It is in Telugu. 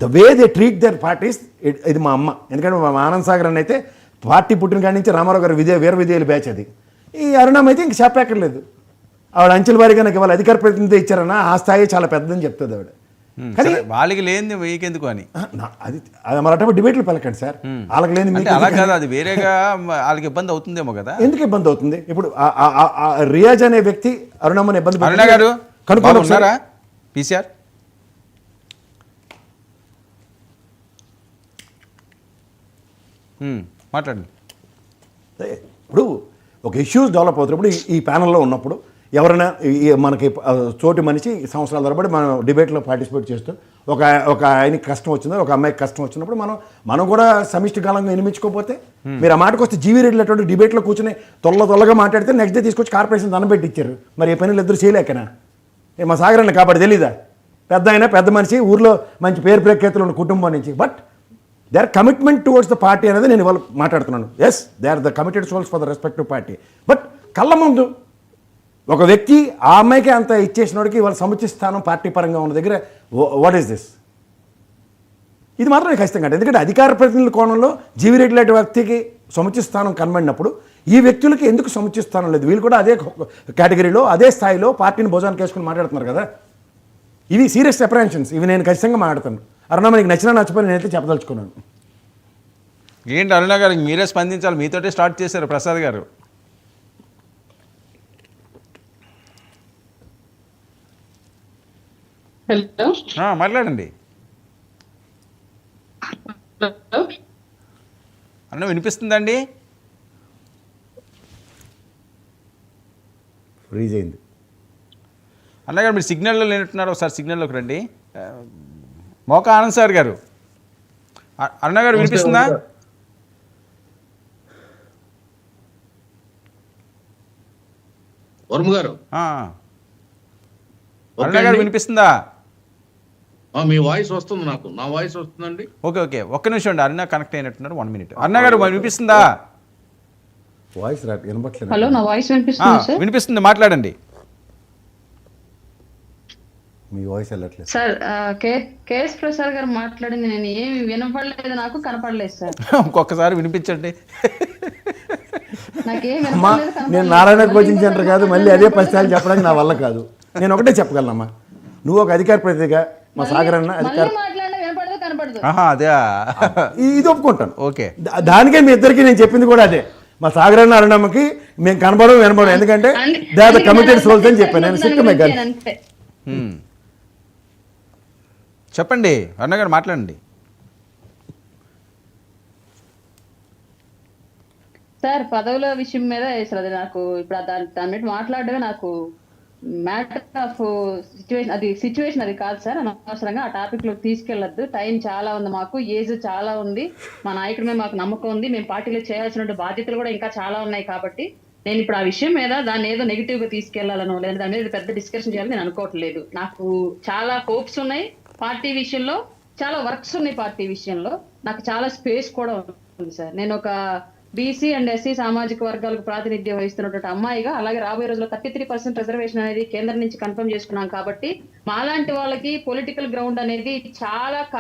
The way they treat their parties, ఇది మా అమ్మ. ఎందుకంటే మా ఆనంద్ సాగర్ అని అయితే పార్టీ పుట్టిన కాడి నుంచి రామారావు గారు వీర విజయాలు బ్యాచ్ అది. ఈ అరుణమ్మ అయితే ఇంక చెప్పక్కర్లేదు. ఆవిడ అంచెల వారీగా నాకు ఇవాళ అధికార ప్రతినిధి ఇచ్చారన్న ఆ స్థాయి చాలా పెద్దదని చెప్తుంది ఆవిడ. కానీ వాళ్ళకి లేనిది మీకెందుకు అని అది మరి అటువంటి డిబేట్లు పలకండి సార్. వాళ్ళకి లేని అలా కాదు, అది వేరేగా వాళ్ళకి ఇబ్బంది అవుతుందేమో కదా. ఎందుకు ఇబ్బంది అవుతుంది? ఇప్పుడు రియాజ్ అనే వ్యక్తి అరుణమ్మని ఇబ్బంది అరుణ గారు కనుక్కున్నారా పీసీఆర్? మాట్లాడండి. ఇప్పుడు ఒక ఇష్యూస్ డెవలప్ అవుతున్నప్పుడు ఈ ప్యానల్లో ఉన్నప్పుడు ఎవరైనా మనకి చోటి మనిషి సంవత్సరాల తరబడి మనం డిబేట్లో పార్టిసిపేట్ చేస్తూ ఒక ఆయనకి కష్టం వచ్చిందో ఒక అమ్మాయికి కష్టం వచ్చినప్పుడు మనం కూడా సమిష్టి కాలంగా వినిపించుకోకపోతే, మీరు ఆ మాటకు వస్తే జీవీ రెడ్డి అటువంటి డిబేట్లో కూర్చొని తొల్లగా మాట్లాడితే నెక్స్ట్ డే తీసుకొచ్చి కార్పొరేషన్ దండం ఇచ్చారు. మరి ఈ పనులు ఇద్దరు చేయలేకనా? మా సాగరన్న కాబట్టి తెలీదా? పెద్ద మనిషి, ఊర్లో మంచి పేరు ప్రఖ్యాతులు ఉన్న కుటుంబం నుంచి. But they are commitment towards the party అనేది నేను ఇవాళ మాట్లాడుతున్నాను. Yes, they are the committed souls for the respective party. But కళ్ళ ముందు ఒక వ్యక్తి ఆ అమ్మాయికి అంత ఇచ్చేసినోడికి ఇవాళ సముచిత స్థానం పార్టీ పరంగా ఉన్న దగ్గర వాట్ ఈస్ దిస్? ఇది మాత్రం ఖచ్చితంగా అంటే, ఎందుకంటే అధికార ప్రతినిధుల కోణంలో జీవీ రెడ్డి లాంటి వ్యక్తికి సముచిత స్థానం కనబడినప్పుడు ఈ వ్యక్తులకి ఎందుకు సముచిత స్థానం లేదు? వీళ్ళు కూడా అదే కేటగిరీలో అదే స్థాయిలో పార్టీని భోజనానికి వేసుకుని మాట్లాడుతున్నారు కదా. ఇవి సీరియస్ అప్రహెన్షన్స్. ఇవి నేను ఖచ్చితంగా మాట్లాడతాను. అరుణ నీకు నచ్చిపోయి నేనైతే చెప్పదలుచుకున్నాను. ఏంటి అరుణ గారు, మీరే స్పందించాలి. మీతోటే స్టార్ట్ చేశారు ప్రసాద్ గారు. మాట్లాడండి అన్న, వినిపిస్తుందండి? ఫ్రీజ్ అయింది అన్నగారు. మీరు సిగ్నల్లో లేనట్టున్నారు, ఒకసారి సిగ్నల్లోకి రండి. మోకా ఆనంద్ సార్ గారు, అరుణ గారు వినిపిస్తుందా? వర్మ గారు, అరుణ గారు వినిపిస్తుందా? మీ వాయిస్ వస్తుంది, నాకు నా వాయిస్ వస్తుందండి. ఓకే, ఒక్క నిమిషం అండి. అరుణ కనెక్ట్ అయినట్టున్నారు. 1 minute. అరుణ గారు వినిపిస్తుందా? వాయిస్ వినపట్లేదు. హలో, నా వాయిస్ వినిపిస్తుంది? వినిపిస్తుంది, మాట్లాడండి. మీ వాయిస్ వెళ్ళట్లేదు సార్. కేఎస్ ప్రసాద్ గారు మాట్లాడింది నేను ఏమి వినపడలేదు, నాకు కనపడలేదు సార్. ఇంకొకసారి వినిపించండి. నేను నారాయణ కోచింగ్ సెంటర్ కాదు, మళ్ళీ అదే పదిసార్లు చెప్పడానికి నా వల్ల కాదు. నేను ఒకటే చెప్పగలనమ్మా, నువ్వు ఒక అధికార ప్రతినిధిగా మా సాగర్ అన్న అదే ఇది ఒప్పుకుంటాను. ఓకే, దానికే మీ ఇద్దరికి నేను చెప్పింది కూడా అదే. మా సాగర్ అన్న అరుణమ్మకి మేము వినబడం ఎందుకంటే they are the committed souls అని చెప్పాను నేను. సిక్కు చెప్పండి అరుణ గారు, మాట్లాడండి. సార్, పదవుల విషయం మీద అసలు అది నాకు ఇప్పుడు దాని మీద మాట్లాడడమే నాకు మ్యాటర్ ఆఫ్ సిచ్యువేషన్. అది సిచ్యువేషన్ అది కాదు సార్. అనవసరంగా ఆ టాపిక్ లో తీసుకెళ్లొద్దు. టైం చాలా ఉంది, మాకు ఏజ్ చాలా ఉంది, మా నాయకుడి మీద మాకు నమ్మకం ఉంది, మేము పార్టీలో చేయాల్సిన బాధ్యతలు కూడా ఇంకా చాలా ఉన్నాయి. కాబట్టి నేను ఇప్పుడు ఆ విషయం మీద దాన్ని ఏదో నెగిటివ్ గా తీసుకెళ్లాలనో లేదా దాని మీద పెద్ద డిస్కషన్ చేయాలని నేను అనుకోవట్లేదు. నాకు చాలా హోప్స్ ఉన్నాయి పార్టీ విషయంలో, చాలా వర్క్స్ ఉన్నాయి పార్టీ విషయంలో, నాకు చాలా స్పేస్ కూడా ఉంది సార్. నేను ఒక బీసీ అండ్ ఎస్సీ సామాజిక వర్గాలకు ప్రాతినిధ్యం వహిస్తున్నటువంటి అమ్మాయిగా, అలాగే రాబోయే రోజుల్లో 33% రిజర్వేషన్ అనేది కేంద్రం నుంచి కన్ఫర్మ్ చేసుకున్నాం. కాబట్టి మాలాంటి వాళ్ళకి పొలిటికల్ గ్రౌండ్ అనేది చాలా